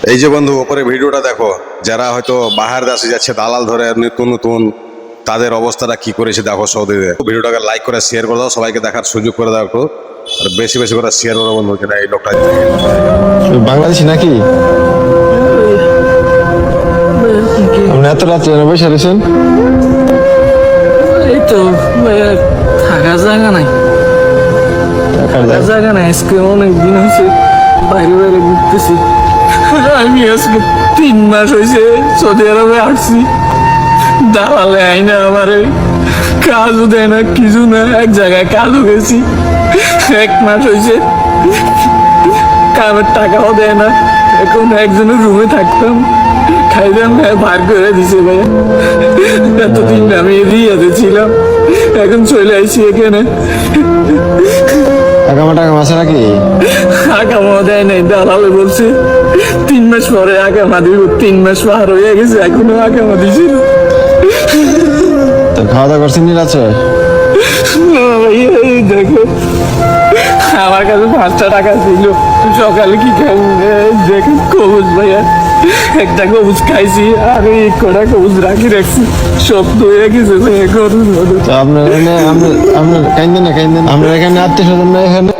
এই যে বন্ধু উপরে ভিডিওটা দেখো, যারা হয়তো বাহার দেশে যাচ্ছে দালাল ধরে নতুন নতুন, তাদের অবস্থাটা কি করেছে দেখো সৌদিতে। ভিডিওটাকে লাইক করে শেয়ার করে দাও, সবাইকে দেখার সুযোগ করে দাও একটু, আর বেশি বেশি করে শেয়ার করো বন্ধু, যেটা এই লোকটা বাংলাদেশি নাকি? আপনি এত রাত্রে বসে রয়েছেন? এই তো থাকার জায়গা নাই, থাকার জায়গা নাই। আজকে অনেক দিন হয়েছে বাইরে বাইরে ঘুরতেছি। আমি আজকে 3 মাস হয়েছে সৌদি আরবে আসছি। দালালে আইনা আমার কাজও দেয় না, কিছু না। এক জায়গায় কাজও গেছি, 1 মাস হয়েছে কামের টাকাও দেয় না। এখন একজনের রুমে থাকতাম, খাইলাম, ভার করে দিছে ভাই। এতদিন আমি রিয়াতে ছিলাম, এখন চলে আইছি এখানে। আগামা টাকা আছে নাকি? আগামা দেয় নাই, দালালে বলছে 3 মাস পরে আগামা দিব। 3 মাস পার হয়ে গেছে, এখনো আগামা দিছিল। তো খাওয়া দাওয়া করছেন আছে? এই দেখো, আমার কাছে 5টা টাকা ছিল, সকালে কি খাবো? দেখেন কবুজ ভাইয়া, একটা কবুজ খাইছি, আর এই কটা কবুজ রাখছি, সব হয়ে গেছে গরুর মতো। তো আপনার এখানে আপনার কাইন্দেন না, আমরা এখানে আত্মীয় স্বজন না এখানে।